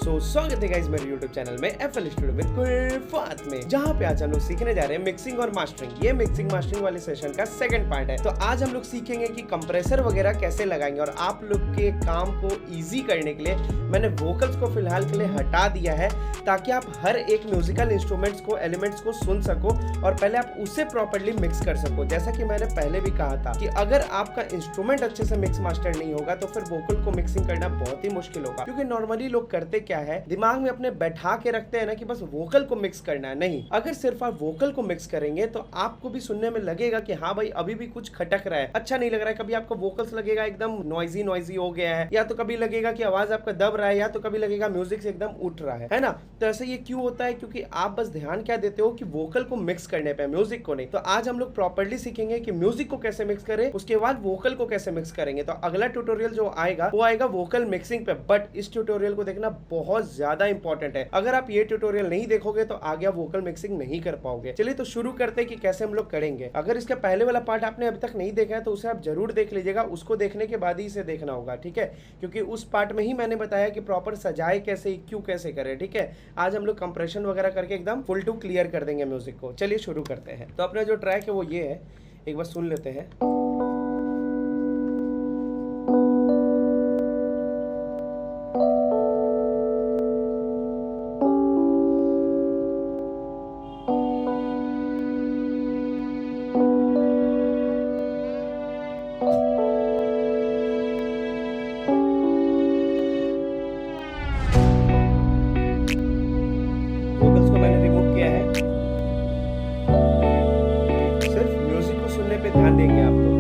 स्वागत है गाइस मेरे YouTube चैनल में FL स्टूडियो विद कुल्फात में, जहाँ पे आज हम लोग सीखने जा रहे हैं मिक्सिंग और मास्टरिंग। ये मिक्सिंग मास्टरिंग वाले सेशन का सेकंड पार्ट है। तो आज हम लोग सीखेंगे कि कंप्रेसर वगैरह कैसे लगाएंगे, और आप लोग के काम को इजी करने के लिए मैंने वोकल्स को फिलहाल के लिए हटा दिया है, ताकि आप हर एक म्यूजिकल इंस्ट्रूमेंट्स को, एलिमेंट्स को सुन सको और पहले आप उसे प्रॉपरली मिक्स कर सको। जैसा कि मैंने पहले भी कहा था कि अगर आपका इंस्ट्रूमेंट अच्छे से मिक्स मास्टर नहीं होगा तो फिर वोकल को मिक्सिंग करना बहुत ही मुश्किल होगा। क्योंकि नॉर्मली लोग करते क्या है, दिमाग में अपने बैठा के रखते हैं ना कि बस वोकल को मिक्स करना है। नहीं, अगर सिर्फ आप वोकल को मिक्स करेंगे तो आपको भी सुनने में लगेगा कि हाँ भाई अभी भी कुछ खटक रहा है, अच्छा नहीं लग रहा है। कभी आपको वोकल्स लगेगा एकदम नॉइजी हो गया है, या तो कभी लगेगा कि आवाज आपका दब रहा है, या तो कभी लगेगा म्यूजिक से एकदम उठ रहा है ना। तो ऐसे ये क्यों होता है? क्योंकि आप बस ध्यान क्या देते हो कि वोकल को मिक्स करने पे, म्यूजिक को नहीं। तो आज हम लोग प्रॉपर्ली सीखेंगे कि म्यूजिक को कैसे मिक्स करें, उसके बाद वोकल को कैसे मिक्स करेंगे। तो अगला ट्यूटोरियल जो आएगा वो आएगा वोकल मिक्सिंग पे, बट इस ट्यूटोरियल को देखना बहुत ज्यादा इंपॉर्टेंट है। अगर आप ये ट्यूटोरियल नहीं देखोगे तो आगे आप वोकल मिक्सिंग नहीं कर पाओगे। चलिए तो शुरू करते हैं कि कैसे हम लोग करेंगे। अगर इसका पहले वाला पार्ट आपने अभी तक नहीं देखा है तो उसे आप जरूर देख लीजिएगा, उसको देखने के बाद ही इसे देखना होगा, ठीक है? क्योंकि उस पार्ट में ही मैंने बताया कि प्रॉपर सजाए कैसे, क्यों कैसे करें, ठीक है? आज हम लोग कंप्रेशन वगैरह करके एकदम फुल टू क्लियर कर देंगे म्यूजिक को। चलिए शुरू करते हैं। तो अपना जो ट्रैक है वो ये है, एक बार सुन लेते हैं। वोकल्स को मैंने रिमूव किया है, सिर्फ म्यूजिक को सुनने पे ध्यान देंगे आप लोग।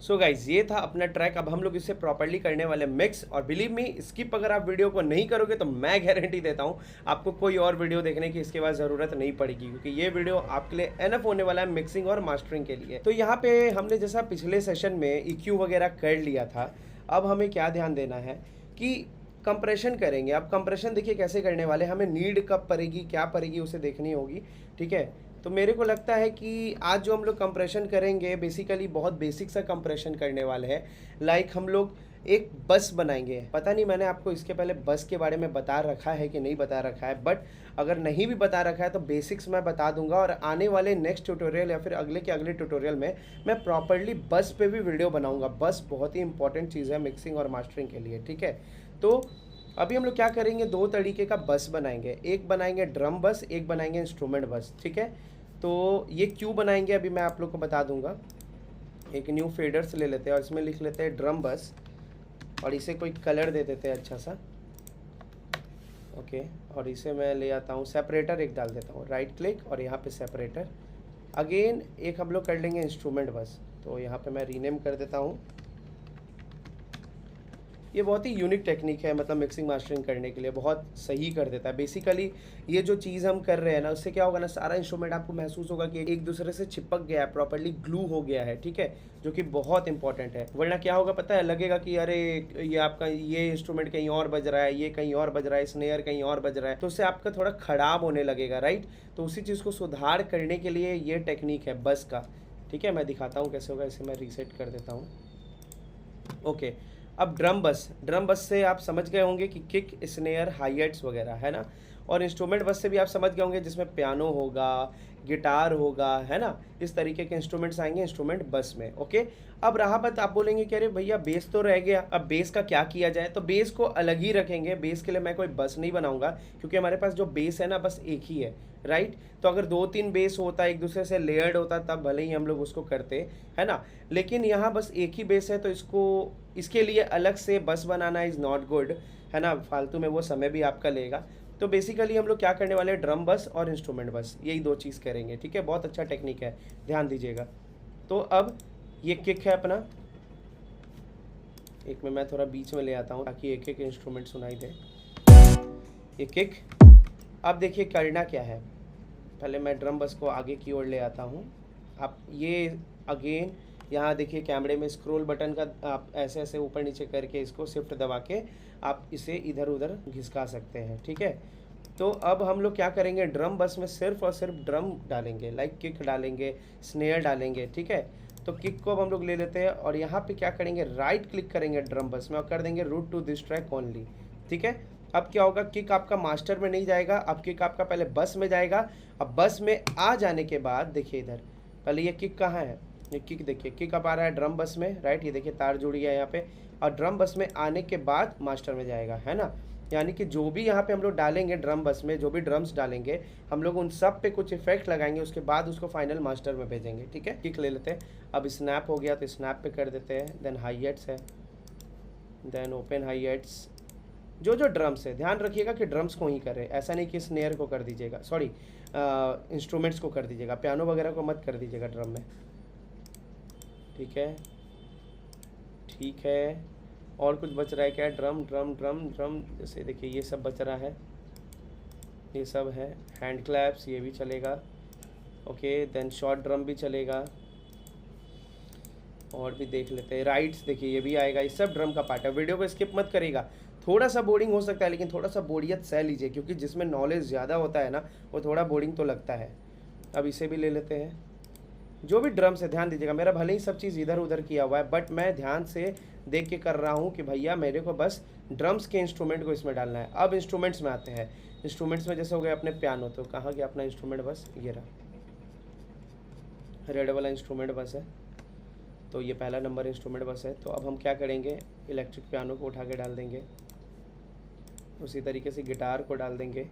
सो गाइज, ये था अपना ट्रैक। अब हम लोग इसे प्रॉपर्ली करने वाले मिक्स, और बिलीव मी, स्किप अगर आप वीडियो को नहीं करोगे तो मैं गारंटी देता हूँ आपको कोई और वीडियो देखने की इसके बाद ज़रूरत नहीं पड़ेगी, क्योंकि ये वीडियो आपके लिए एनफ होने वाला है मिक्सिंग और मास्टरिंग के लिए। तो यहाँ पे हमने जैसा पिछले सेशन में EQ वगैरह कर लिया था, अब हमें क्या ध्यान देना है कि कंप्रेशन करेंगे। अब कंप्रेशन देखिए कैसे करने वाले, हमें नीड कब पड़ेगी, क्या पड़ेगी, उसे देखनी होगी, ठीक है? तो मेरे को लगता है कि आज जो हम लोग कंप्रेशन करेंगे बेसिकली बहुत बेसिक सा कंप्रेशन करने वाले हैं। लाइक हम लोग एक बस बनाएंगे। पता नहीं मैंने आपको इसके पहले बस के बारे में बता रखा है कि नहीं बता रखा है, बट अगर नहीं भी बता रखा है तो बेसिक्स मैं बता दूंगा, और आने वाले नेक्स्ट ट्यूटोरियल या फिर अगले के अगले ट्यूटोरियल में मैं प्रॉपरली बस पे भी वीडियो बनाऊंगा। बस बहुत ही इंपॉर्टेंट चीज़ है मिक्सिंग और मास्टरिंग के लिए, ठीक है? तो अभी हम लोग क्या करेंगे, दो तरीके का बस बनाएंगे। एक बनाएंगे ड्रम बस, एक बनाएंगे इंस्ट्रूमेंट बस, ठीक है? तो ये क्यों बनाएंगे अभी मैं आप लोग को बता दूंगा। एक न्यू फेडर्स ले लेते हैं और इसमें लिख लेते हैं ड्रम बस, और इसे कोई कलर दे देते हैं अच्छा सा, ओके? और इसे मैं ले आता हूँ, सेपरेटर एक डाल देता हूँ, राइट क्लिक और यहाँ पे सेपरेटर। अगेन एक हम लोग कर लेंगे इंस्ट्रूमेंट बस, तो यहाँ पे मैं रीनेम कर देता हूँ। ये बहुत ही यूनिक टेक्निक है, मतलब मिक्सिंग मास्टरिंग करने के लिए बहुत सही कर देता है। बेसिकली ये जो चीज़ हम कर रहे हैं ना, उससे क्या होगा ना, सारा इंस्ट्रूमेंट आपको महसूस होगा कि एक दूसरे से चिपक गया है, प्रॉपर्ली ग्लू हो गया है, ठीक है? जो कि बहुत इंपॉर्टेंट है। वरना क्या होगा पता है, लगेगा कि अरे ये आपका ये इंस्ट्रूमेंट कहीं और बज रहा है, ये कहीं और बज रहा है, स्नेयर कहीं और बज रहा है, तो उससे आपका थोड़ा खराब होने लगेगा, राइट? तो उसी चीज़ को सुधार करने के लिए ये टेक्निक है बस का, ठीक है? मैं दिखाता हूँ कैसे होगा, इसे मैं रीसेट कर देता हूँ, ओके? अब ड्रम बस से आप समझ गए होंगे कि किक, स्नेयर, हाई हैट्स वगैरह है ना, और इंस्ट्रूमेंट बस से भी आप समझ गए होंगे जिसमें पियानो होगा, गिटार होगा, है ना, इस तरीके के इंस्ट्रूमेंट्स आएंगे इंस्ट्रूमेंट बस में। ओके, अब रहा बात, आप बोलेंगे कि अरे भैया बेस तो रह गया, अब बेस का क्या किया जाए? तो बेस को अलग ही रखेंगे, बेस के लिए मैं कोई बस नहीं बनाऊंगा, क्योंकि हमारे पास जो बेस है ना बस एक ही है, राइट। तो अगर 2-3 बेस होता, एक दूसरे से लेयर्ड होता, तब भले ही हम लोग उसको करते, है ना, लेकिन यहाँ बस एक ही बेस है, तो इसके लिए अलग से बस बनाना इज़ नॉट गुड, है ना, फालतू में वो समय भी आपका लेगा। तो बेसिकली हम लोग क्या करने वाले हैं, ड्रम बस और इंस्ट्रूमेंट बस, यही 2 चीज़ करेंगे, ठीक है। बहुत अच्छा टेक्निक है, ध्यान दीजिएगा। तो अब ये किक है अपना, एक में मैं थोड़ा बीच में ले आता हूँ ताकि एक एक इंस्ट्रूमेंट सुनाई दे। ये किक, अब देखिए करना क्या है, पहले मैं ड्रम बस को आगे की ओर ले आता हूँ। आप ये अगेन यहाँ देखिए कैमरे में स्क्रॉल बटन का आप ऐसे ऐसे ऊपर नीचे करके इसको शिफ्ट दबा के आप इसे इधर उधर घिसका सकते हैं, ठीक है। तो अब हम लोग क्या करेंगे, ड्रम बस में सिर्फ और सिर्फ ड्रम डालेंगे, लाइक किक डालेंगे, स्नेयर डालेंगे, ठीक है। तो किक को अब हम लोग ले लेते हैं और यहाँ पे क्या करेंगे, राइट क्लिक करेंगे ड्रम बस में और कर देंगे route to this track only, ठीक है। अब क्या होगा, किक आपका मास्टर में नहीं जाएगा, अब किक आपका पहले बस में जाएगा। अब बस में आ जाने के बाद देखिए इधर, पहले ये किक कहाँ है, ये किक देखिए, किक अब आ रहा है ड्रम बस में, राइट, ये देखिए तार जुड़ी है यहाँ पे, और ड्रम बस में आने के बाद मास्टर में जाएगा, है ना। यानी कि जो भी यहाँ पे हम लोग डालेंगे ड्रम बस में, जो भी ड्रम्स डालेंगे हम लोग उन सब पे कुछ इफेक्ट लगाएंगे, उसके बाद उसको फाइनल मास्टर में भेजेंगे, ठीक है। किक ले लेते हैं, अब स्नैप हो गया तो स्नैप पे कर देते हैं, देन हाई हेट्स है, देन ओपन हाई हेट्स। जो जो ड्रम्स है ध्यान रखिएगा कि ड्रम्स को ही करें, ऐसा नहीं कि स्नेयर को कर दीजिएगा, सॉरी इंस्ट्रूमेंट्स को कर दीजिएगा, पियानो वगैरह को मत कर दीजिएगा ड्रम में, ठीक है। ठीक है, और कुछ बच रहा है क्या, ड्रम ड्रम ड्रम ड्रम, जैसे देखिए ये सब बच रहा है, ये सब है, हैंड क्लैप्स ये भी चलेगा, ओके, देन शॉर्ट ड्रम भी चलेगा, और भी देख लेते हैं, राइट्स देखिए ये भी आएगा, ये सब ड्रम का पार्ट है। वीडियो को स्किप मत करिएगा, थोड़ा सा बोरिंग हो सकता है लेकिन थोड़ा सा बोरियत सह लीजिए, क्योंकि जिसमें नॉलेज ज़्यादा होता है ना वो थोड़ा बोरिंग तो लगता है। अब इसे भी ले लेते हैं, जो भी ड्रम्स है ध्यान दीजिएगा, मेरा भले ही सब चीज़ इधर उधर किया हुआ है, बट मैं ध्यान से देख के कर रहा हूँ कि भैया मेरे को बस ड्रम्स के इंस्ट्रूमेंट को इसमें डालना है। अब इंस्ट्रूमेंट्स में आते हैं, इंस्ट्रूमेंट्स में जैसे हो गए अपने पियानो, तो कहाँ गया अपना इंस्ट्रूमेंट बस, ये रहा, रेड वाला इंस्ट्रूमेंट बस है, तो ये पहला नंबर इंस्ट्रूमेंट बस है। तो अब हम क्या करेंगे, इलेक्ट्रिक पियानो को उठा के डाल देंगे, उसी तरीके से गिटार को डाल देंगे,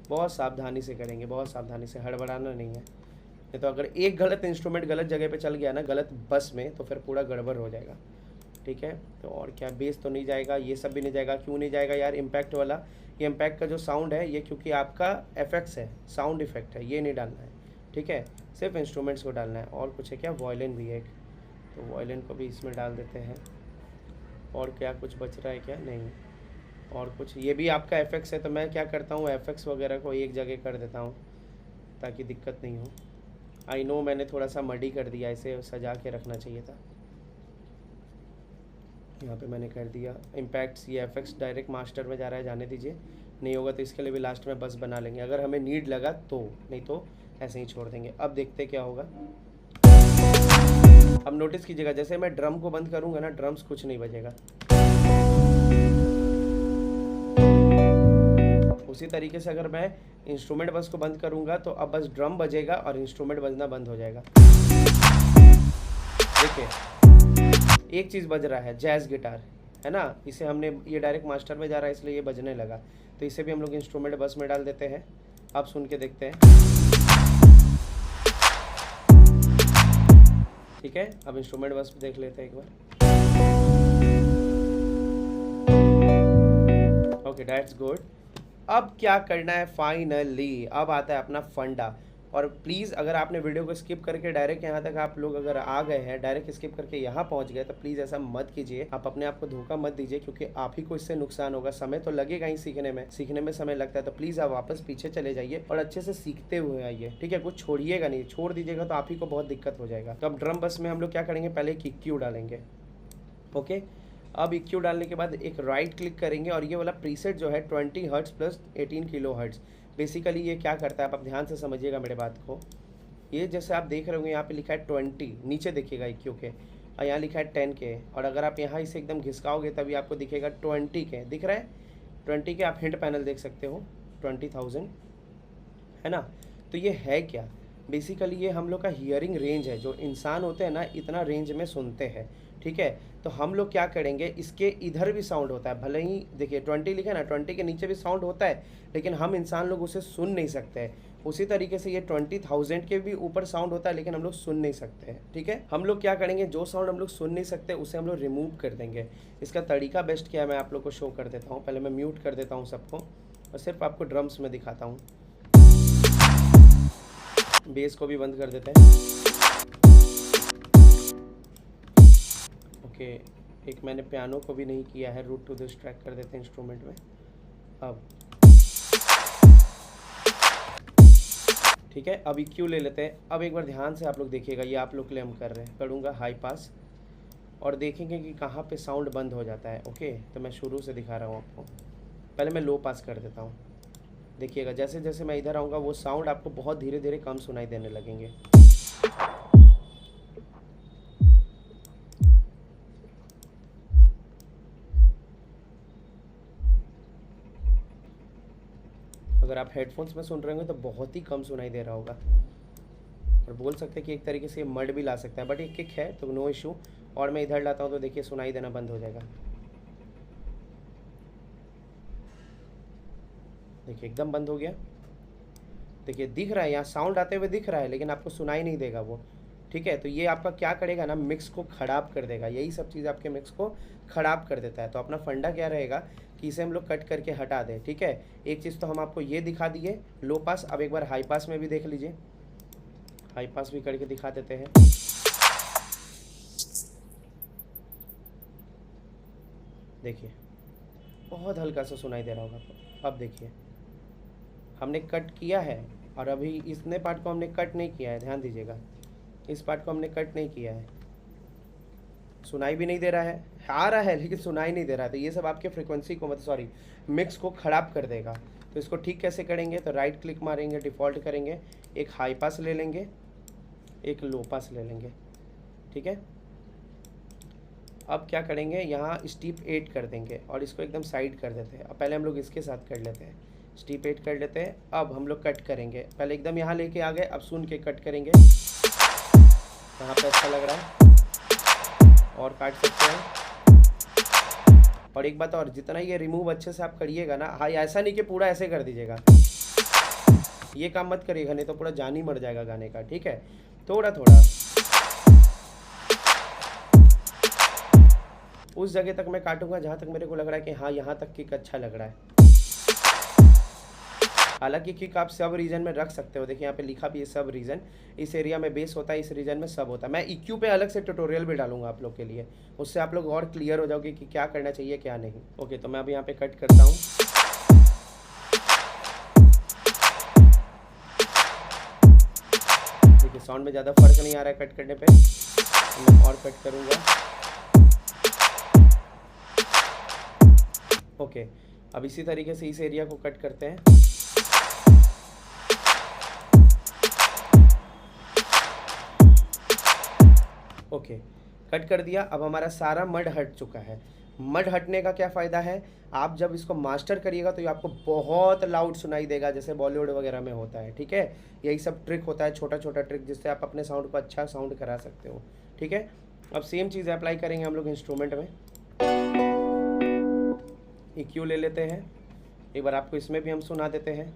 बहुत सावधानी से करेंगे, बहुत सावधानी से, हड़बड़ाना नहीं है, नहीं तो अगर एक गलत इंस्ट्रूमेंट गलत जगह पे चल गया ना, गलत बस में, तो फिर पूरा गड़बड़ हो जाएगा, ठीक है। तो और क्या, बेस तो नहीं जाएगा, ये सब भी नहीं जाएगा, क्यों नहीं जाएगा यार, इम्पैक्ट वाला, ये इम्पैक्ट का जो साउंड है ये क्योंकि आपका एफेक्ट्स है, साउंड इफेक्ट है, ये नहीं डालना है, ठीक है, सिर्फ इंस्ट्रूमेंट्स को डालना है। और कुछ है क्या, वायलिन भी है एक, तो वायलिन को भी इसमें डाल देते हैं। और क्या कुछ बच रहा है क्या, नहीं, और कुछ, ये भी आपका एफेक्ट्स है, तो मैं क्या करता हूँ एफेक्ट्स वगैरह को एक जगह कर देता हूँ ताकि दिक्कत नहीं हो। आई नो मैंने थोड़ा सा मडी कर दिया, इसे सजा के रखना चाहिए था, यहाँ पे मैंने कर दिया। इम्पैक्ट्स, ये एफेक्ट्स डायरेक्ट मास्टर में जा रहा है, जाने दीजिए, नहीं होगा तो इसके लिए भी लास्ट में बस बना लेंगे अगर हमें नीड लगा तो, नहीं तो ऐसे ही छोड़ देंगे। अब देखते क्या होगा, अब नोटिस कीजिएगा जैसे मैं ड्रम को बंद करूँगा ना, ड्रम्स कुछ नहीं बजेगा, उसी तरीके से अगर मैं इंस्ट्रूमेंट बस को बंद करूंगा तो अब बस ड्रम बजेगा और इंस्ट्रूमेंट बजना बंद हो जाएगा। देखिए एक चीज़ बज रहा है, जैज़ गिटार है ना, इसे हमने, ये डायरेक्ट मास्टर में जा रहा है इसलिए ये बजने लगा, तो इसे भी हम लोग इंस्ट्रूमेंट बस में डाल देते हैं। अब सुन के देखते हैं, ठीक है। अब इंस्ट्रूमेंट बस देख लेते हैं एक बार, ओके दैट्स गुड। अब क्या करना है, फाइनली अब आता है अपना फंडा। और प्लीज़ अगर आपने वीडियो को स्किप करके डायरेक्ट यहाँ तक आप लोग अगर आ गए हैं, डायरेक्ट स्किप करके यहाँ पहुँच गए, तो प्लीज़ ऐसा मत कीजिए, आप अपने आप को धोखा मत दीजिए, क्योंकि आप ही को इससे नुकसान होगा। समय तो लगेगा ही सीखने में समय लगता है, तो प्लीज़ आप वापस पीछे चले जाइए और अच्छे से सीखते हुए आइए, ठीक है। कुछ छोड़िएगा नहीं, छोड़ दीजिएगा तो आप ही को बहुत दिक्कत हो जाएगा। तो अब ड्रम बस में हम लोग क्या करेंगे, पहले एक EQ डालेंगे, ओके। अब EQ डालने के बाद एक राइट क्लिक करेंगे और ये वाला प्रीसेट जो है 20 hertz plus 18 kilo hertz, basically ये क्या करता है, आप ध्यान से समझिएगा मेरे बात को। ये जैसे आप देख रहे होंगे यहाँ पे लिखा है 20, नीचे देखिएगा EQ के, और यहाँ लिखा है 10 के, और अगर आप यहाँ इसे एकदम घिसकाओगे तभी आपको दिखेगा 20 के, दिख रहा है 20 के। आप हिंट पैनल देख सकते हो, 20,000, है ना। तो ये है क्या, बेसिकली ये हम लोग का हियरिंग रेंज है। जो इंसान होते हैं ना इतना रेंज में सुनते हैं, ठीक है। तो हम लोग क्या करेंगे, इसके इधर भी साउंड होता है, भले ही देखिए 20 लिखा है ना, 20 के नीचे भी साउंड होता है, लेकिन हम इंसान लोग उसे सुन नहीं सकते हैं। उसी तरीके से ये 20,000 के भी ऊपर साउंड होता है, लेकिन हम लोग सुन नहीं सकते हैं, ठीक है। हम लोग क्या करेंगे, जो साउंड हम लोग सुन नहीं सकते उसे हम लोग रिमूव कर देंगे। इसका तरीका बेस्ट क्या है मैं आप लोग को शो कर देता हूँ। पहले मैं म्यूट कर देता हूँ सबको और सिर्फ आपको ड्रम्स में दिखाता हूँ। बेस को भी बंद कर देते हैं। ओके, एक मैंने पियानो को भी नहीं किया है, रूट टू दिस ट्रैक कर देते हैं इंस्ट्रूमेंट में। अब ठीक है, अब EQ ले लेते हैं। अब एक बार ध्यान से आप लोग देखिएगा, ये आप लोग के लिए हम कर रहे हैं। करूँगा हाई पास और देखेंगे कि कहाँ पे साउंड बंद हो जाता है। ओके, तो मैं शुरू से दिखा रहा हूँ आपको। पहले मैं लो पास कर देता हूँ। देखिएगा जैसे जैसे मैं इधर आऊँगा वो साउंड आपको बहुत धीरे धीरे कम सुनाई देने लगेंगे। अगर आप हेडफोन्स में सुन रहे होंगे तो बहुत ही कम सुनाई दे रहा होगा, और बोल सकते हैं कि एक तरीके से ये मड भी ला सकता है, बट एक किक है तो नो इशू। और मैं इधर लाता हूँ तो देखिए सुनाई देना बंद हो जाएगा। देखिए एकदम बंद हो गया। देखिए दिख रहा है, यहाँ साउंड आते हुए दिख रहा है, लेकिन आपको सुनाई नहीं देगा वो, ठीक है। तो ये आपका क्या करेगा ना, मिक्स को ख़राब कर देगा। यही सब चीज़ आपके मिक्स को ख़राब कर देता है। तो अपना फंडा क्या रहेगा कि इसे हम लोग कट करके हटा दें, ठीक है। एक चीज़ तो हम आपको ये दिखा दिए लो पास। अब एक बार हाई पास में भी देख लीजिए, हाई पास भी करके दिखा देते हैं। देखिए बहुत हल्का सा सुनाई दे रहा होगा आपको। अब देखिए हमने कट किया है, और अभी इसने पार्ट को हमने कट नहीं किया है, ध्यान दीजिएगा। इस पार्ट को हमने कट नहीं किया है, सुनाई भी नहीं दे रहा है, आ रहा है लेकिन सुनाई नहीं दे रहा है। तो ये सब आपके फ्रिक्वेंसी को मतलब सॉरी मिक्स को ख़राब कर देगा। तो इसको ठीक कैसे करेंगे, तो राइट क्लिक मारेंगे, डिफ़ॉल्ट करेंगे, एक हाई पास ले लेंगे, एक लो पास ले लेंगे, ठीक है। अब क्या करेंगे, यहाँ स्टीप 8 कर देंगे और इसको एकदम साइड कर देते हैं। अब पहले हम लोग इसके साथ कर लेते हैं, स्टीप 8 कर लेते हैं। अब हम लोग कट करेंगे, पहले एकदम यहाँ लेके आ गए, अब सुन के कट करेंगे। यहाँ पे अच्छा लग रहा है और काट सकते हैं। और एक बात और, जितना ये रिमूव अच्छे से आप करिएगा ना, हाँ ऐसा नहीं कि पूरा ऐसे कर दीजिएगा, ये काम मत करिएगा, नहीं तो पूरा जान ही मर जाएगा गाने का, ठीक है। थोड़ा थोड़ा उस जगह तक मैं काटूंगा जहाँ तक मेरे को लग रहा है कि हाँ यहाँ तक किक अच्छा लग रहा है। हालांकि किक आप सब रीजन में रख सकते हो, देखिए यहाँ पे लिखा भी है सब रीजन। इस एरिया में बेस होता है, इस रीजन में सब होता है। मैं EQ पे अलग से ट्यूटोरियल भी डालूंगा आप लोग के लिए, उससे आप लोग और क्लियर हो जाओगे कि क्या करना चाहिए क्या नहीं। ओके, तो मैं अभी यहाँ पे कट करता हूँ। देखिए साउंड में ज़्यादा फर्क नहीं आ रहा है कट करने पे, मैं और कट करूँगा। ओके, अब इसी तरीके से इस एरिया को कट करते हैं। ओके, कट कर दिया। अब हमारा सारा मड हट चुका है। मड हटने का क्या फ़ायदा है, आप जब इसको मास्टर करिएगा तो ये आपको बहुत लाउड सुनाई देगा, जैसे बॉलीवुड वगैरह में होता है, ठीक है। यही सब ट्रिक होता है, छोटा छोटा ट्रिक, जिससे आप अपने साउंड को अच्छा साउंड करा सकते हो, ठीक है। अब सेम चीज़ अप्लाई करेंगे हम लोग इंस्ट्रूमेंट में। EQ ले लेते हैं, एक बार आपको इसमें भी हम सुना देते हैं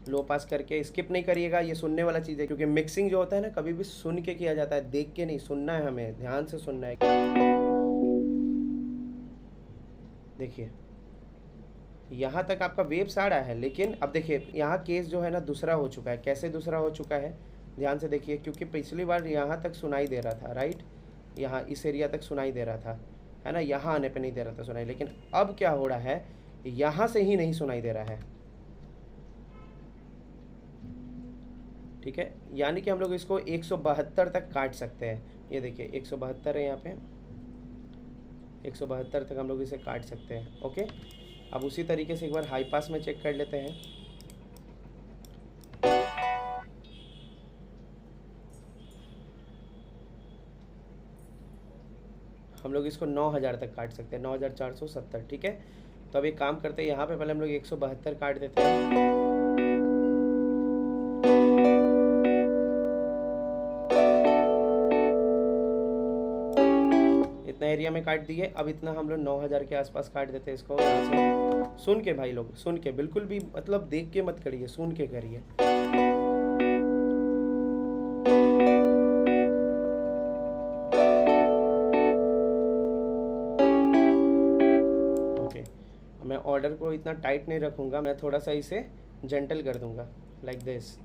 लो पास करके। स्किप नहीं करिएगा, ये सुनने वाला चीज़ है, क्योंकि मिक्सिंग जो होता है ना कभी भी सुन के किया जाता है, देख के नहीं, सुनना है, हमें ध्यान से सुनना है। देखिए यहाँ तक आपका वेव्स आ रहा है, लेकिन अब देखिए यहाँ केस जो है ना दूसरा हो चुका है। कैसे दूसरा हो चुका है, ध्यान से देखिए, क्योंकि पिछली बार यहाँ तक सुनाई दे रहा था, राइट, यहाँ इस एरिया तक सुनाई दे रहा था, है ना, यहाँ आने पे नहीं दे रहा था सुनाई, लेकिन अब क्या हो रहा है, यहाँ से ही नहीं सुनाई दे रहा है, ठीक है। यानी कि हम लोग इसको 172 तक काट सकते हैं। ये देखिए 172 है यहाँ पे, 172 तक हम लोग इसे काट सकते हैं। ओके, अब उसी तरीके से एक बार हाई पास में चेक कर लेते हैं। हम लोग इसको 9000 तक काट सकते हैं, 9470, ठीक है। तो अब एक काम करते हैं, यहाँ पे पहले हम लोग 172 काट देते हैं। इतना एरिया में काट दिए। अब इतना हम लोग 9000 के आसपास काट देते हैं इसको यहाँ से। सुन के भाई लोग, सुन के, बिल्कुल भी मतलब देख के मत करिए, सुन के करिए। ओके, मैं ऑर्डर को इतना टाइट नहीं रखूँगा, मैं थोड़ा सा इसे जेंटल कर दूंगा, लाइक दिस।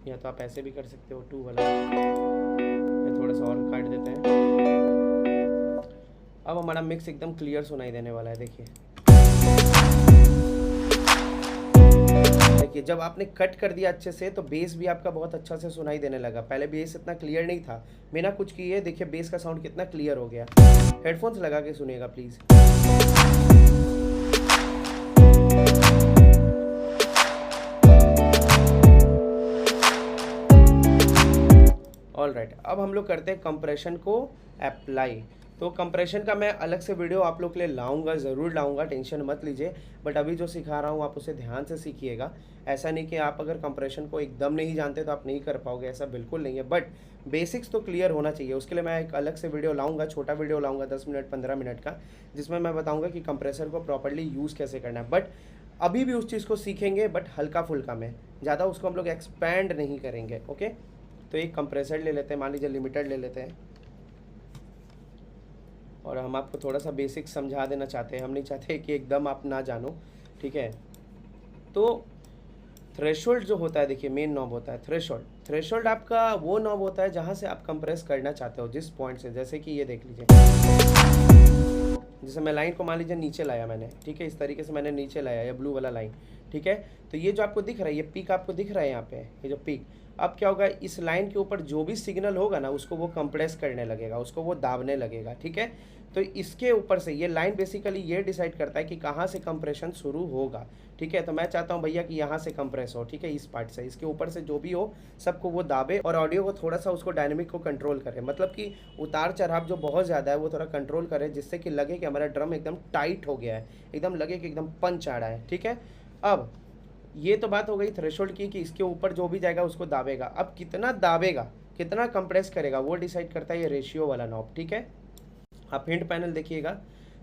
या तो आप ऐसे भी कर सकते हो, 2 वाला। मैं थोड़ा सा और काट देते हैं। अब हमारा मिक्स एकदम क्लियर सुनाई देने वाला है। देखिए देखिए, जब आपने कट कर दिया अच्छे से तो बेस भी आपका बहुत अच्छा से सुनाई देने लगा। पहले बेस इतना क्लियर नहीं था, बिना कुछ किए देखिए बेस का साउंड कितना क्लियर हो गया। हेडफोन्स लगा के सुनिएगा प्लीज। ऑलराइट, अब हम लोग करते हैं कंप्रेशन को अप्लाई। तो कंप्रेशन का मैं अलग से वीडियो आप लोग के लिए लाऊंगा, ज़रूर लाऊंगा, टेंशन मत लीजिए। बट अभी जो सिखा रहा हूँ आप उसे ध्यान से सीखिएगा। ऐसा नहीं कि आप अगर कंप्रेशन को एकदम नहीं जानते तो आप नहीं कर पाओगे, ऐसा बिल्कुल नहीं है। बट बेसिक्स तो क्लियर होना चाहिए। उसके लिए मैं एक अलग से वीडियो लाऊंगा, छोटा वीडियो लाऊंगा 10 मिनट 15 मिनट का, जिसमें मैं बताऊँगा कि कंप्रेसर को प्रॉपरली यूज़ कैसे करना है। बट अभी भी उस चीज़ को सीखेंगे, बट हल्का फुल्का में, ज़्यादा उसको हम लोग एक्सपैंड नहीं करेंगे। ओके, तो एक कंप्रेसर ले लेते हैं, मान लीजिए लिमिटेड ले लेते हैं। और हम आपको थोड़ा सा बेसिक समझा देना चाहते हैं, हम नहीं चाहते कि एकदम आप ना जानो, ठीक है। तो थ्रेशोल्ड जो होता है, देखिए मेन नॉब होता है थ्रेशोल्ड। थ्रेशोल्ड आपका वो नॉब होता है जहाँ से आप कंप्रेस करना चाहते हो, जिस पॉइंट से। जैसे कि ये देख लीजिए, जैसे मैं लाइन को मान लीजिए नीचे लाया मैंने, ठीक है, इस तरीके से मैंने नीचे लाया, ये ब्लू वाला लाइन, ठीक है। तो ये जो आपको दिख रहा है, ये पीक आपको दिख रहा है यहाँ पे, ये जो पीक, अब क्या होगा, इस लाइन के ऊपर जो भी सिग्नल होगा ना, उसको वो कंप्रेस करने लगेगा, उसको वो दाबने लगेगा, ठीक है। तो इसके ऊपर से ये लाइन बेसिकली ये डिसाइड करता है कि कहाँ से कंप्रेशन शुरू होगा, ठीक है। तो मैं चाहता हूँ भैया कि यहाँ से कंप्रेस हो, ठीक है, इस पार्ट से, इसके ऊपर से जो भी हो सबको वो दाबे और ऑडियो को थोड़ा सा उसको डायनेमिक को कंट्रोल करे, मतलब कि उतार चढ़ाव जो बहुत ज़्यादा है वो थोड़ा कंट्रोल करे, जिससे कि लगे कि हमारा ड्रम एकदम टाइट हो गया है, एकदम लगे कि एकदम पंच आ रहा है, ठीक है। अब ये तो बात हो गई थ्रेशोल्ड की, कि इसके ऊपर जो भी जाएगा उसको दाबेगा। अब कितना दाबेगा, कितना कंप्रेस करेगा, वो डिसाइड करता है ये रेशियो वाला नॉब, ठीक है। आप हिंट पैनल देखिएगा,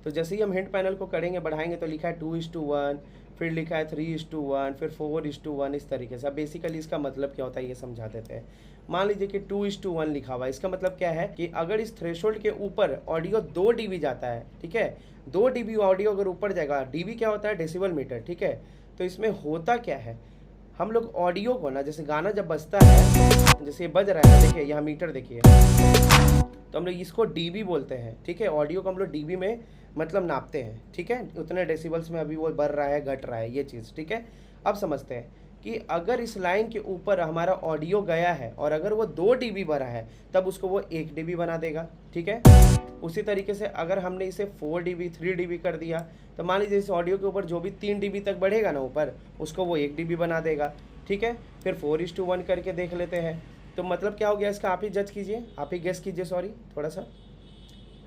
तो जैसे ही हम हिंट पैनल को करेंगे, बढ़ाएंगे, तो लिखा है 2:1, फिर लिखा है 3:1, फिर 4:1, इस तरीके से। अब बेसिकली इसका मतलब क्या होता है ये समझा देते हैं। मान लीजिए कि 2:1 लिखा हुआ है, इसका मतलब क्या है कि अगर इस थ्रेशोल्ड के ऊपर ऑडियो 2 dB जाता है, ठीक है, 2 dB ऑडियो अगर ऊपर जाएगा, dB क्या होता है, डेसिबल मीटर, ठीक है। तो इसमें होता क्या है, हम लोग ऑडियो को ना, जैसे गाना जब बजता है, जैसे ये बज रहा है, देखिए यहाँ मीटर देखिए, तो हम लोग इसको डीबी बोलते हैं, ठीक है। ऑडियो को हम लोग डीबी में मतलब नापते हैं, ठीक है, उतने डेसिबल्स में अभी वो बढ़ रहा है घट रहा है, ये चीज़, ठीक है। अब समझते हैं कि अगर इस लाइन के ऊपर हमारा ऑडियो गया है और अगर वो 2 dB भरा है, तब उसको वो 1 dB बना देगा, ठीक है। उसी तरीके से अगर हमने इसे 4 dB 3 dB कर दिया, तो मान लीजिए इस ऑडियो के ऊपर जो भी 3 dB तक बढ़ेगा ना ऊपर, उसको वो 1 dB बना देगा, ठीक है। फिर 4:1 करके देख लेते हैं, तो मतलब क्या हो गया इसका, आप ही जज कीजिए, आप ही गेस कीजिए, सॉरी थोड़ा सा,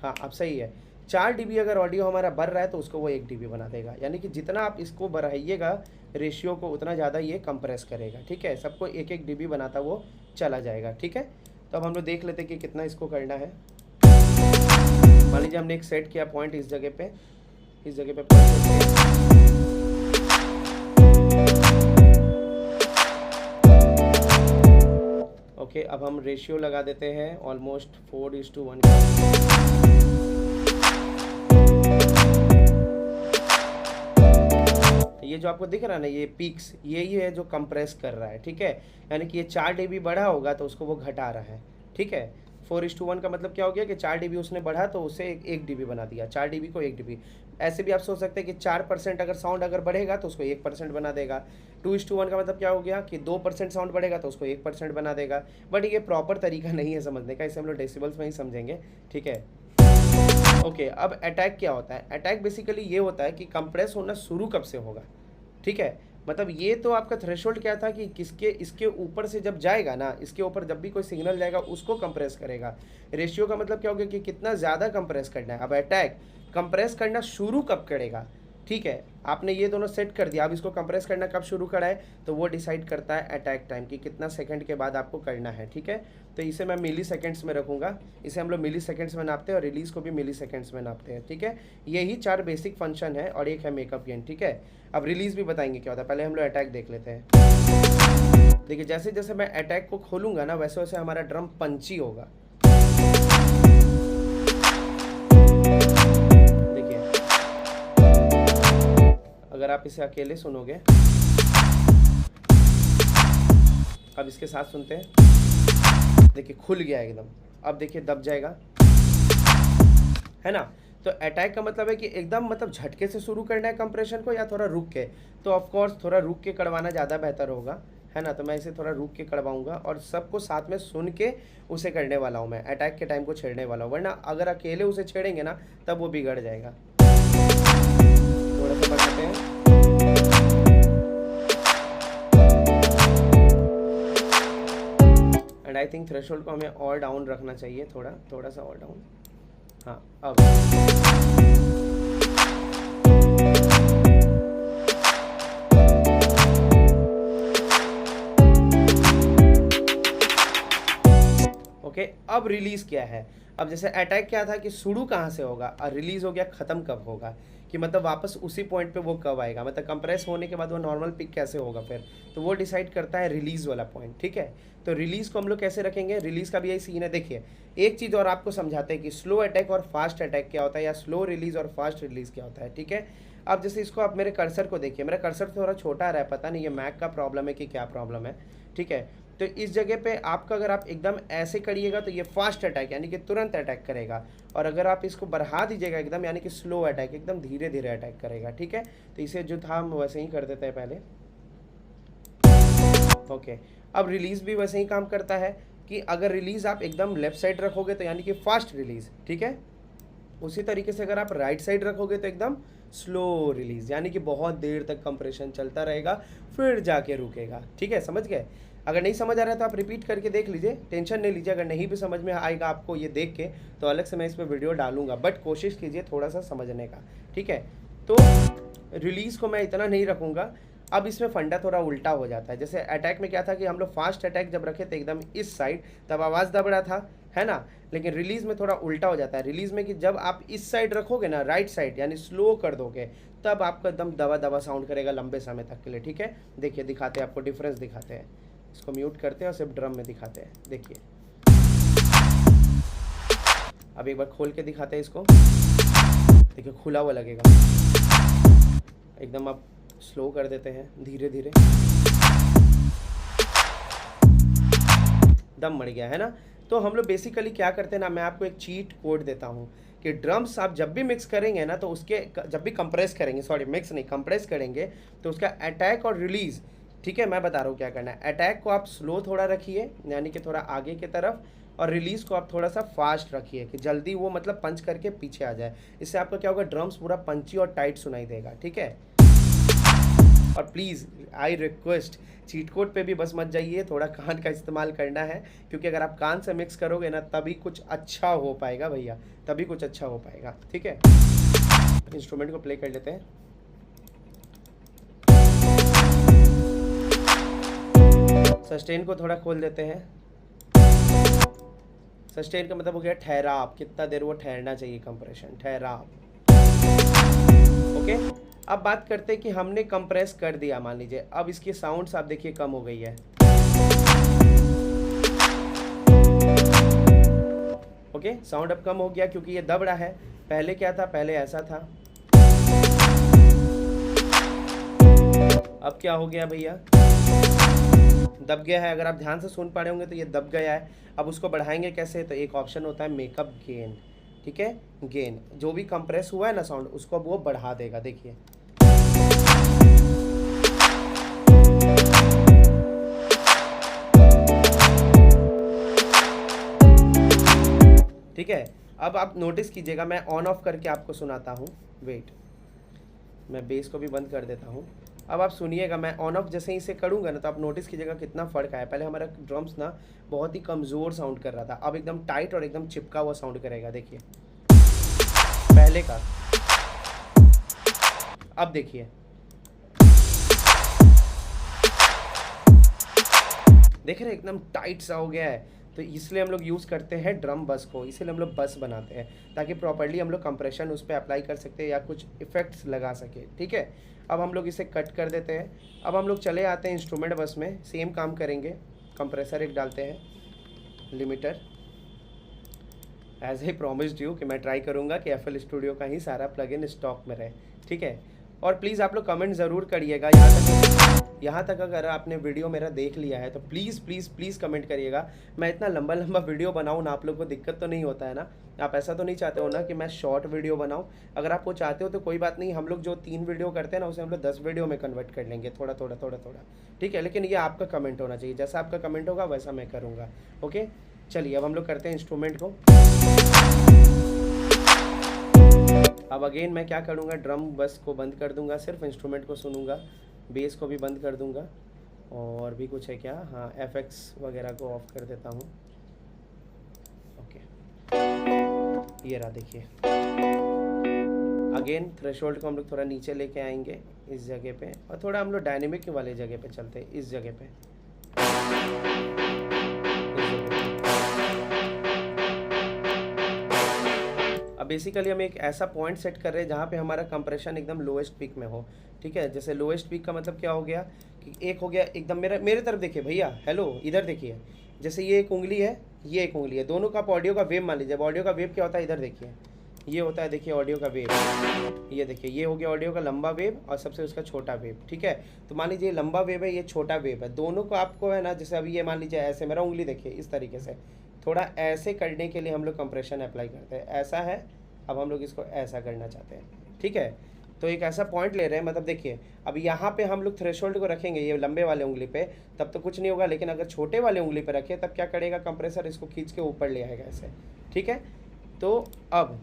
हाँ अब सही है। 4 dB अगर ऑडियो हमारा बढ़ रहा है तो उसको वो 1 dB बना देगा, यानी कि जितना आप इसको बढ़ाइएगा रेशियो को, उतना ज़्यादा ये कंप्रेस करेगा, ठीक है। सबको 1-1 dB बनाता वो चला जाएगा, ठीक है। तो अब हम लोग देख लेते हैं कि कितना इसको करना है। मान लीजिए हमने एक सेट किया पॉइंट इस जगह पे, इस जगह पे ओके। अब हम रेशियो लगा देते हैं ऑलमोस्ट 4:1 का। ये जो आपको दिख रहा है ना, ये पीक्स, यही है जो कंप्रेस कर रहा है, ठीक है। यानी कि ये 4 dB बढ़ा होगा तो उसको वो घटा रहा है, ठीक है। 4:1 का मतलब क्या हो गया कि 4 dB उसने बढ़ा तो उसे 1 dB बना दिया, 4 dB को 1 dB। ऐसे भी आप सोच सकते हैं कि 4% अगर साउंड अगर बढ़ेगा तो उसको 1% बना देगा। 2:1 का मतलब क्या हो गया कि 2% साउंड बढ़ेगा तो उसको 1% बना देगा। बट ये प्रॉपर तरीका नहीं है समझने का, इसे हम लोग डेसिबल्स में ही समझेंगे, ठीक है। ओके, अब अटैक क्या होता है। अटैक बेसिकली ये होता है कि कंप्रेस होना शुरू कब से होगा, ठीक है। मतलब ये तो आपका थ्रेशोल्ड क्या था कि किसके, इसके ऊपर से जब जाएगा ना, इसके ऊपर जब भी कोई सिग्नल जाएगा उसको कंप्रेस करेगा। रेशियो का मतलब क्या होगा कि कितना ज़्यादा कंप्रेस करना है। अब अटैक कंप्रेस करना शुरू कब करेगा, ठीक है, आपने ये दोनों सेट कर दिया। अब इसको कंप्रेस करना कब शुरू करा है तो वो डिसाइड करता है अटैक टाइम कि कितना सेकंड के बाद आपको करना है। ठीक है, तो इसे मैं मिली सेकेंड्स में रखूँगा। इसे हम लोग मिली सेकेंड्स में नापते हैं और रिलीज़ को भी मिली सेकेंड्स में नापते हैं। ठीक है, यही 4 बेसिक फंक्शन है और एक है मेकअप गेन। ठीक है, अब रिलीज़ भी बताएंगे क्या होता है, पहले हम लोग अटैक देख लेते हैं। देखिए जैसे जैसे मैं अटैक को खोलूँगा ना वैसे वैसे हमारा ड्रम पंची होगा। अगर आप इसे अकेले सुनोगे, अब इसके साथ सुनते हैं, देखिए खुल गया एकदम। अब देखिए दब जाएगा, है ना। तो अटैक का मतलब है कि एकदम मतलब झटके से शुरू करना है कंप्रेशन को या थोड़ा रुक के। तो ऑफ कोर्स थोड़ा रुक के करवाना ज़्यादा बेहतर होगा, है ना। तो मैं इसे थोड़ा रुक के करवाऊंगा और सबको साथ में सुन के उसे करने वाला हूँ। मैं अटैक के टाइम को छेड़ने वाला हूँ, वरना अगर अकेले उसे छेड़ेंगे ना तब वो बिगड़ जाएगा। थोड़ा सा बढ़ाते हैं। एंड आई थिंक थ्रेशोल्ड को हमें और डाउन रखना चाहिए, थोड़ा सा और डाउन। हाँ, अब ओके। अब रिलीज क्या है, अब जैसे अटैक क्या था कि शुरू कहाँ से होगा और रिलीज हो गया ख़त्म कब होगा, कि मतलब वापस उसी पॉइंट पे वो कब आएगा, मतलब कंप्रेस होने के बाद वो नॉर्मल पिक कैसे होगा फिर, तो वो डिसाइड करता है रिलीज़ वाला पॉइंट। ठीक है, तो रिलीज़ को हम लोग कैसे रखेंगे, रिलीज़ का भी यही सीन है। देखिए एक चीज़ और आपको समझाते हैं कि स्लो अटैक और फास्ट अटैक क्या होता है, या स्लो रिलीज़ और फास्ट रिलीज़ क्या होता है। ठीक है, अब जैसे इसको आप मेरे कर्सर को देखिए, मेरा कर्सर थोड़ा छोटा आ रहा है, पता नहीं ये मैक का प्रॉब्लम है कि क्या प्रॉब्लम है। ठीक है, तो इस जगह पे आपका अगर आप एकदम ऐसे करिएगा तो ये फास्ट अटैक यानी कि तुरंत अटैक करेगा, और अगर आप इसको बढ़ा दीजिएगा एकदम यानी कि स्लो अटैक, एकदम धीरे धीरे अटैक करेगा। ठीक है, तो इसे जो था हम वैसे ही कर देते हैं पहले। ओके, अब रिलीज़ भी वैसे ही काम करता है कि अगर रिलीज़ आप एकदम लेफ्ट साइड रखोगे तो यानी कि फास्ट रिलीज़। ठीक है, उसी तरीके से अगर आप राइट साइड रखोगे तो एकदम स्लो रिलीज़, यानी कि बहुत देर तक कंप्रेशन चलता रहेगा फिर जाके रुकेगा। ठीक है, समझ गए। अगर नहीं समझ आ रहा है तो आप रिपीट करके देख लीजिए, टेंशन नहीं लीजिए। अगर नहीं भी समझ में आएगा आपको ये देख के तो अलग से मैं इस पर वीडियो डालूंगा, बट कोशिश कीजिए थोड़ा सा समझने का। ठीक है, तो रिलीज़ को मैं इतना नहीं रखूँगा। अब इसमें फंडा थोड़ा उल्टा हो जाता है। जैसे अटैक में क्या था कि हम लोग फास्ट अटैक जब रखे थे एकदम इस साइड तब आवाज़ दब रहा था, है ना। लेकिन रिलीज़ में थोड़ा उल्टा हो जाता है। रिलीज़ में कि जब आप इस साइड रखोगे ना, राइट साइड यानी स्लो कर दोगे, तब आपका एकदम दबा दबा साउंड करेगा लंबे समय तक के लिए। ठीक है, देखिए दिखाते हैं आपको, डिफरेंस दिखाते हैं। इसको म्यूट करते हैं और सिर्फ ड्रम में दिखाते हैं। देखिए अब एक बार खोल के दिखाते हैं इसको, देखिए खुला हुआ लगेगा। एकदम आप स्लो कर देते हैं धीरे धीरे, दम मर गया, है ना। तो हम लोग बेसिकली क्या करते हैं ना, मैं आपको एक चीट कोड देता हूँ कि ड्रम्स आप जब भी मिक्स करेंगे ना तो उसके जब भी कंप्रेस करेंगे, सॉरी मिक्स नहीं कंप्रेस करेंगे, तो उसका अटैक और रिलीज़, ठीक है मैं बता रहा हूँ क्या करना है। अटैक को आप स्लो थोड़ा रखिए यानी कि थोड़ा आगे की तरफ, और रिलीज़ को आप थोड़ा सा फास्ट रखिए कि जल्दी वो मतलब पंच करके पीछे आ जाए। इससे आपका क्या होगा, ड्रम्स पूरा पंची और टाइट सुनाई देगा। ठीक है, और please I request cheat code पे भी बस मत जाइए, थोड़ा कान का इस्तेमाल करना है, क्योंकि अगर आप कान से मिक्स करोगे ना तभी कुछ अच्छा हो पाएगा भैया, तभी कुछ अच्छा हो पाएगा। ठीक है, इंस्ट्रूमेंट को प्ले कर लेते हैं। सस्टेन को थोड़ा खोल देते हैं। सस्टेन का मतलब हो गया ठहराव, कितना देर वो ठहरना चाहिए कंप्रेशन, ठहराव। ओके, अब बात करते हैं कि हमने कंप्रेस कर दिया मान लीजिए, अब इसकी साउंड्स आप देखिए कम हो गई है। ओके, साउंड अब कम हो गया क्योंकि ये दब रहा है। पहले क्या था, पहले ऐसा था, अब क्या हो गया भैया, दब गया है। अगर आप ध्यान से सुन पा रहे होंगे तो ये दब गया है। अब उसको बढ़ाएंगे कैसे, तो एक ऑप्शन होता है मेकअप गेन। ठीक है, गेन जो भी कंप्रेस हुआ है ना साउंड उसको अब वो बढ़ा देगा। देखिए ठीक है, अब आप नोटिस कीजिएगा, मैं ऑन ऑफ करके आपको सुनाता हूँ। वेट, मैं बेस को भी बंद कर देता हूँ। अब आप सुनिएगा, मैं ऑन ऑफ जैसे ही इसे करूँगा ना तो आप नोटिस कीजिएगा कितना फ़र्क आया। पहले हमारा ड्रम्स ना बहुत ही कमज़ोर साउंड कर रहा था, अब एकदम टाइट और एकदम चिपका हुआ साउंड करेगा। देखिए पहले का, अब देखिए, देख रहे एकदम टाइट सा हो गया है। तो इसलिए हम लोग यूज़ करते हैं ड्रम बस को, इसीलिए हम लोग बस बनाते हैं ताकि प्रॉपर्ली हम लोग कंप्रेशन उस पर अप्लाई कर सकते हैं या कुछ इफेक्ट्स लगा सके। ठीक है, अब हम लोग इसे कट कर देते हैं। अब हम लोग चले आते हैं इंस्ट्रूमेंट बस में, सेम काम करेंगे। कंप्रेसर एक डालते हैं, लिमिटर। एज ही प्रॉमिस्ड यू कि मैं ट्राई करूँगा कि FL स्टूडियो का ही सारा प्लगइन स्टॉक में रहे। ठीक है, और प्लीज़ आप लोग कमेंट ज़रूर करिएगा। यहाँ तक अगर आपने वीडियो मेरा देख लिया है तो प्लीज़ प्लीज़ प्लीज़ कमेंट करिएगा। मैं इतना लंबा लंबा वीडियो बनाऊँ ना, आप लोग को दिक्कत तो नहीं होता है ना? आप ऐसा तो नहीं चाहते हो ना कि मैं शॉर्ट वीडियो बनाऊँ? अगर आप वो चाहते हो तो कोई बात नहीं, हम लोग जो 3 वीडियो करते हैं ना उसे हम लोग 10 वीडियो में कन्वर्ट कर लेंगे, थोड़ा थोड़ा थोड़ा थोड़ा। ठीक है, लेकिन ये आपका कमेंट होना चाहिए, जैसा आपका कमेंट होगा वैसा मैं करूँगा। ओके, चलिए अब हम लोग करते हैं इंस्ट्रूमेंट को। अब अगेन मैं क्या करूँगा, ड्रम बस को बंद कर दूँगा, सिर्फ इंस्ट्रूमेंट को सुनूँगा। बेस को भी बंद कर दूँगा। और भी कुछ है क्या? हाँ, FX वगैरह को ऑफ कर देता हूँ। ओके, ये रहा, देखिए। अगेन थ्रेशोल्ड को हम लोग थोड़ा नीचे लेके आएंगे इस जगह पे, और थोड़ा हम लोग डायनेमिक वाले जगह पे चलते हैं, इस जगह पे। अब बेसिकली हम एक ऐसा पॉइंट सेट कर रहे हैं जहाँ पे हमारा कंप्रेशन एकदम लोएस्ट पीक में हो। ठीक है, जैसे लोएस्ट पीक का मतलब क्या हो गया कि एक हो गया एकदम, मेरे तरफ देखिए भैया, हेलो, इधर देखिए। जैसे ये एक उंगली है, ये एक उंगली है, दोनों का आप ऑडियो का वेव मान लीजिए। ऑडियो का वेव क्या होता है, इधर देखिए, ये होता है, देखिए ऑडियो का वेव। ये देखिए, ये हो गया ऑडियो का लंबा वेव और सबसे उसका छोटा वेव। ठीक है, तो मान लीजिए लंबा वेव है, ये छोटा वेव है, दोनों को आपको है ना, जैसे अभी ये मान लीजिए ऐसे, मेरा उंगली देखिए इस तरीके से, थोड़ा ऐसे करने के लिए हम लोग कंप्रेशन अप्लाई करते हैं। ऐसा है, अब हम लोग इसको ऐसा करना चाहते हैं। ठीक है, तो एक ऐसा पॉइंट ले रहे हैं, मतलब देखिए अब यहाँ पे हम लोग थ्रेशोल्ड को रखेंगे ये लंबे वाले उंगली पे, तब तो कुछ नहीं होगा, लेकिन अगर छोटे वाले उंगली पे रखें तब क्या करेगा कंप्रेसर, इसको खींच के ऊपर ले आएगा ऐसे। ठीक है, तो अब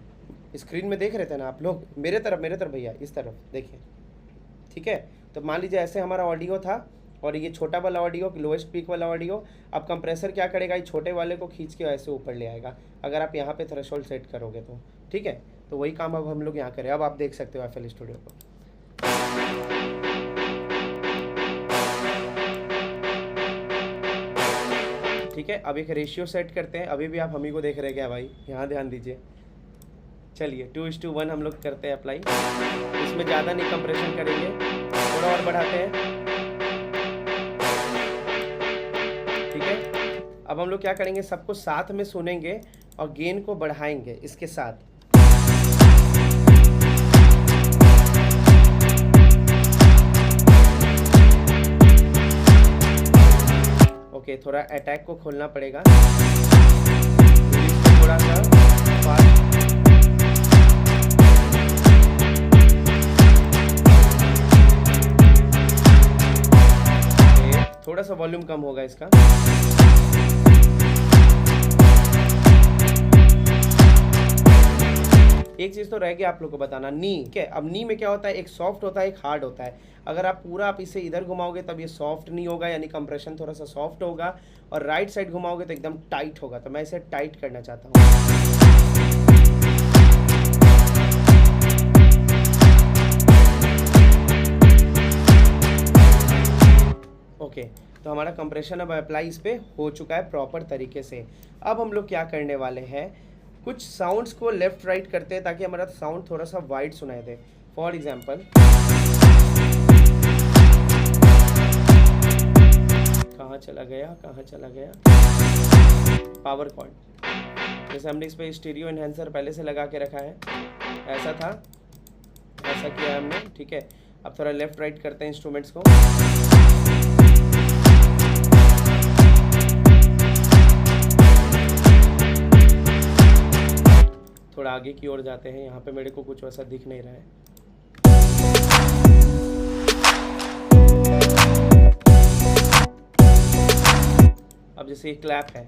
स्क्रीन में देख रहे थे ना आप लोग, मेरे तरफ भैया, इस तरफ देखिए। ठीक है, तो मान लीजिए ऐसे हमारा ऑडियो था और ये छोटा वाला ऑडियो, लोएस्ट पीक वाला ऑडियो। अब कंप्रेसर क्या करेगा, ये छोटे वाले को खींच के ऐसे ऊपर ले आएगा अगर आप यहाँ पे थ्रेशोल्ड सेट करोगे तो। ठीक है, तो वही काम अब हम लोग यहाँ करें। अब आप देख सकते हो FL स्टूडियो को। ठीक है, अब एक रेशियो सेट करते हैं। अभी भी आप हम ही को देख रहे हैं क्या भाई? यहाँ ध्यान दीजिए। चलिए 2:1 हम लोग करते हैं अप्लाई। इसमें ज़्यादा नहीं कंप्रेशन करेंगे, थोड़ा और बढ़ाते हैं। ठीक है, अब हम लोग क्या करेंगे, सबको साथ में सुनेंगे और गेन को बढ़ाएंगे इसके साथ। ओके, थोड़ा अटैक को खोलना पड़ेगा, थोड़ा सा फास्ट। थोड़ा सा वॉल्यूम कम होगा इसका। एक चीज़ तो रह गया आप लोग को बताना, नी। ठीक है, अब नी में क्या होता है, एक सॉफ्ट होता है, एक हार्ड होता है। अगर आप पूरा आप इसे इधर घुमाओगे तब ये सॉफ्ट नहीं होगा, यानी कंप्रेशन थोड़ा सा सॉफ्ट होगा, और राइट साइड घुमाओगे तो एकदम टाइट होगा। तो मैं इसे टाइट करना चाहता हूँ। ओके, तो हमारा कंप्रेशन अब अप्लाई इस पे हो चुका है प्रॉपर तरीके से। अब हम लोग क्या करने वाले हैं, कुछ साउंड्स को लेफ्ट राइट करते हैं ताकि हमारा साउंड थोड़ा सा वाइड सुनाई दे। फॉर एग्जाम्पल, कहाँ चला गया पावर कॉर्ड। जैसे हमने इस पे स्टीरियो एनहांसर पहले से लगा के रखा है, ऐसा था, ऐसा किया हमने। ठीक है, अब थोड़ा लेफ्ट राइट करते हैं इंस्ट्रूमेंट्स को। थोड़ा आगे की ओर जाते हैं, यहाँ पे मेरे को कुछ वैसा दिख नहीं रहा है। अब जैसे ये क्लैप है,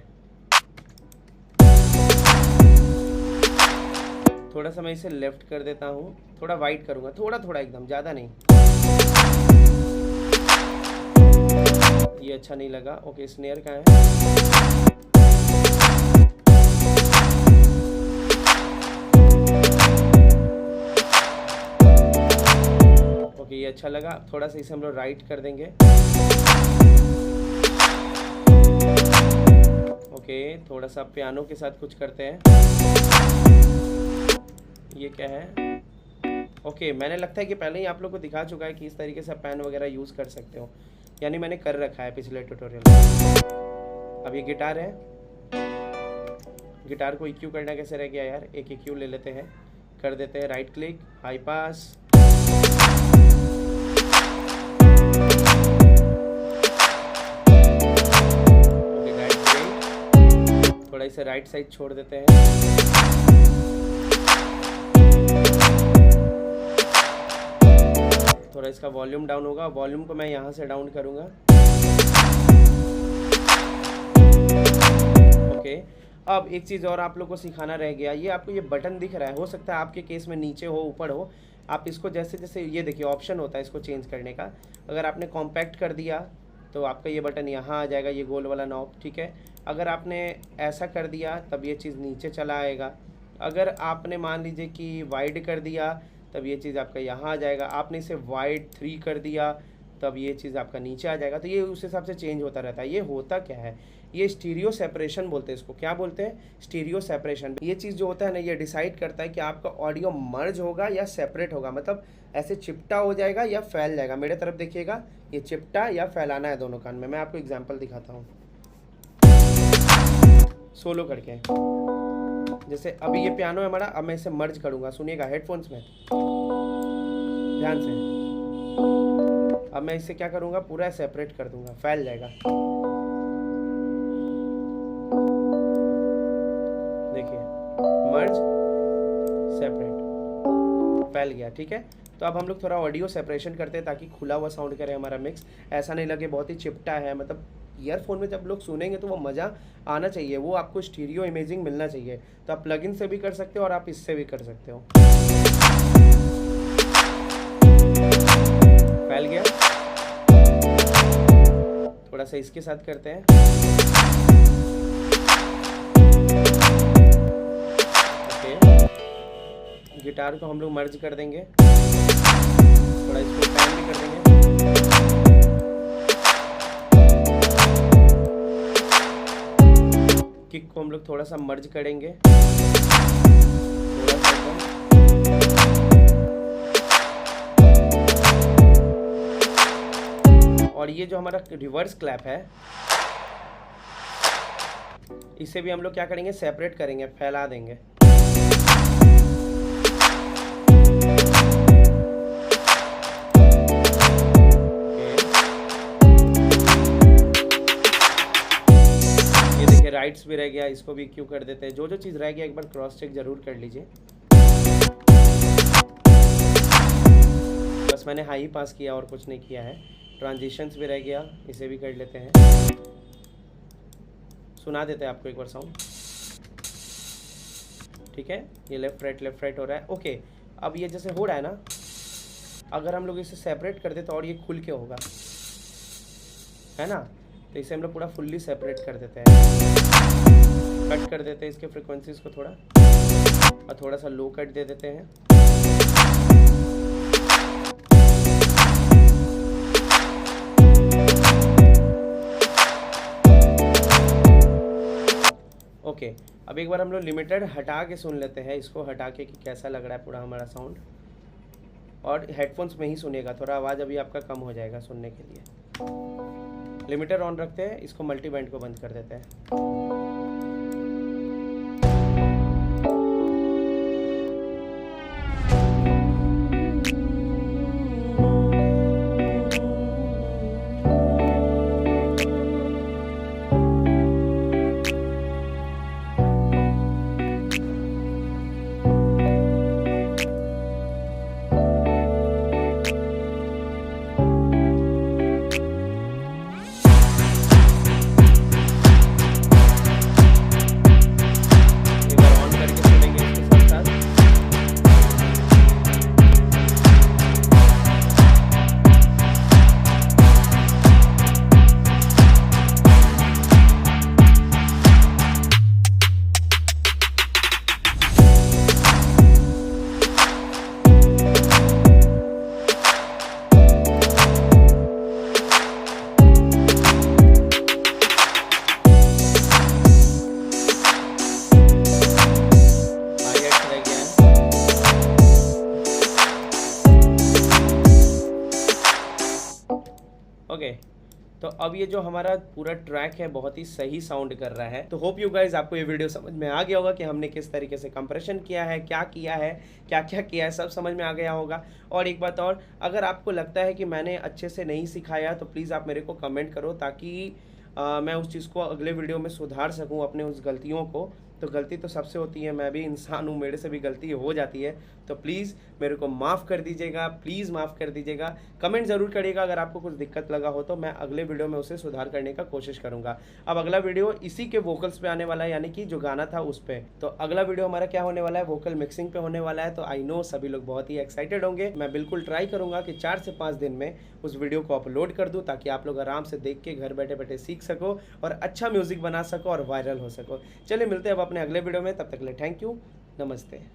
थोड़ा सा मैं इसे लेफ्ट कर देता हूँ, थोड़ा वाइड करूँगा, थोड़ा एकदम ज़्यादा नहीं। ये अच्छा नहीं लगा। ओके, स्नेयर कहाँ है? अच्छा लगा। थोड़ा सा इसे हम लोग राइट कर देंगे। ओके, थोड़ा सा पियानो के साथ कुछ करते हैं। ये क्या है? ओके, मैंने लगता है कि पहले ही आप लोग को दिखा चुका है कि इस तरीके से पेन वगैरह यूज़ कर सकते हो, यानी मैंने कर रखा है पिछले ट्यूटोरियल में। अब ये गिटार है, गिटार को EQ करना कैसे रह गया यार? एक EQ ले लेते हैं, कर देते हैं right click, high pass. Okay, right click, थोड़ा इसे राइट साइड छोड़ देते हैं। थोड़ा इसका वॉल्यूम डाउन होगा, वॉल्यूम को मैं यहाँ से डाउन करूँगा। ओके, अब एक चीज़ और आप लोग को सिखाना रह गया। ये आपको ये बटन दिख रहा है, हो सकता है आपके केस में नीचे हो ऊपर हो। आप इसको जैसे जैसे, ये देखिए ऑप्शन होता है इसको चेंज करने का। अगर आपने कॉम्पैक्ट कर दिया तो आपका ये बटन यहाँ आ जाएगा, ये गोल वाला नॉब, ठीक है। अगर आपने ऐसा कर दिया तब ये चीज़ नीचे चला आएगा। अगर आपने मान लीजिए कि वाइड कर दिया तब ये चीज़ आपका यहाँ आ जाएगा। आपने इसे वाइड 3 कर दिया तब ये चीज़ आपका नीचे आ जाएगा। तो ये उस हिसाब से चेंज होता रहता है। ये होता क्या है? ये स्टीरियो सेपरेशन बोलते हैं इसको। क्या बोलते हैं? Stereo separation. ये चीज़ जो होता है ना, ये डिसाइड करता है कि आपका ऑडियो मर्ज होगा या सेपरेट होगा, मतलब ऐसे चिपटा हो जाएगा या फैल जाएगा। मेरे तरफ देखिएगा, ये चिपटा या फैलाना है दोनों कान में। मैं आपको एग्जाम्पल दिखाता हूँ सोलो करके। जैसे अभी ये पियानो है हमारा, अब मैं इसे मर्ज करूँगा, सुनिएगा हेडफोन्स में ध्यान से। अब मैं इसे क्या करूँगा, पूरा सेपरेट कर दूंगा, फैल जाएगा। देखिए, मर्ज, सेपरेट, फैल गया, ठीक है। तो अब हम लोग थोड़ा ऑडियो सेपरेशन करते हैं ताकि खुला हुआ साउंड करे हमारा मिक्स, ऐसा नहीं लगे बहुत ही चिपटा है। मतलब ईयरफोन में जब लोग सुनेंगे तो वो मज़ा आना चाहिए, वो आपको स्टीरियो इमेजिंग मिलना चाहिए। तो आप प्लगइन से भी कर सकते हो और आप इससे भी कर सकते हो। फैल गया। थोड़ा सा इसके साथ करते हैं। ओके, गिटार को हम लोग मर्ज कर देंगे, थोड़ा इसको पैन भी कर देंगे। किक को हम लोग थोड़ा सा मर्ज करेंगे, थोड़ा सा। और ये जो हमारा रिवर्स क्लैप है, इसे भी हम लोग क्या करेंगे, सेपरेट करेंगे, फैला देंगे। ये देखिए राइट्स भी रह गया, इसको भी क्यों कर देते हैं। जो जो चीज़ रह गया एक बार क्रॉस चेक जरूर कर लीजिए। बस मैंने हाई पास किया और कुछ नहीं किया है। ट्रांजिशंस भी रह गया, इसे भी कर लेते हैं। सुना देते हैं आपको एक बार साउंड, ठीक है। ये लेफ्ट राइट हो रहा है। ओके, अब ये जैसे हो रहा है ना, अगर हम लोग इसे सेपरेट कर दे तो और ये खुल के होगा, है ना। तो इसे हम लोग पूरा फुल्ली सेपरेट कर देते हैं, कट कर देते हैं इसके फ्रिक्वेंसीज को थोड़ा, और थोड़ा सा लो कट दे देते हैं। ओके, अब एक बार हम लोग लिमिटेड हटा के सुन लेते हैं, इसको हटा के कि कैसा लग रहा है पूरा हमारा साउंड। और हेडफोन्स में ही सुनिएगा, थोड़ा आवाज़ अभी आपका कम हो जाएगा सुनने के लिए। लिमिटर ऑन रखते हैं, इसको मल्टी बैंड को बंद कर देते हैं। तो अब ये जो हमारा पूरा ट्रैक है बहुत ही सही साउंड कर रहा है। तो होप यू गाइज आपको ये वीडियो समझ में आ गया होगा कि हमने किस तरीके से कंप्रेशन किया है, क्या किया है, क्या क्या किया है, सब समझ में आ गया होगा। और एक बात और, अगर आपको लगता है कि मैंने अच्छे से नहीं सिखाया तो प्लीज़ आप मेरे को कमेंट करो, ताकि मैं उस चीज़ को अगले वीडियो में सुधार सकूं, अपने उस गलतियों को। तो गलती तो सबसे होती है, मैं भी इंसान हूँ, मेरे से भी गलती हो जाती है। तो प्लीज़ मेरे को माफ़ कर दीजिएगा, प्लीज़ माफ़ कर दीजिएगा। कमेंट ज़रूर करिएगा अगर आपको कुछ दिक्कत लगा हो, तो मैं अगले वीडियो में उसे सुधार करने का कोशिश करूँगा। अब अगला वीडियो इसी के वोकल्स पे आने वाला है, यानी कि जो गाना था उस पर। तो अगला वीडियो हमारा क्या होने वाला है, वोकल मिक्सिंग पे होने वाला है। तो आई नो सभी लोग बहुत ही एक्साइटेड होंगे। मैं बिल्कुल ट्राई करूँगा कि 4 से 5 दिन में उस वीडियो को अपलोड कर दूँ, ताकि आप लोग आराम से देख के घर बैठे बैठे सीख सको और अच्छा म्यूज़िक बना सको और वायरल हो सको। चलिए मिलते हैं अब अपने अगले वीडियो में, तब तक के लिए थैंक यू, नमस्ते।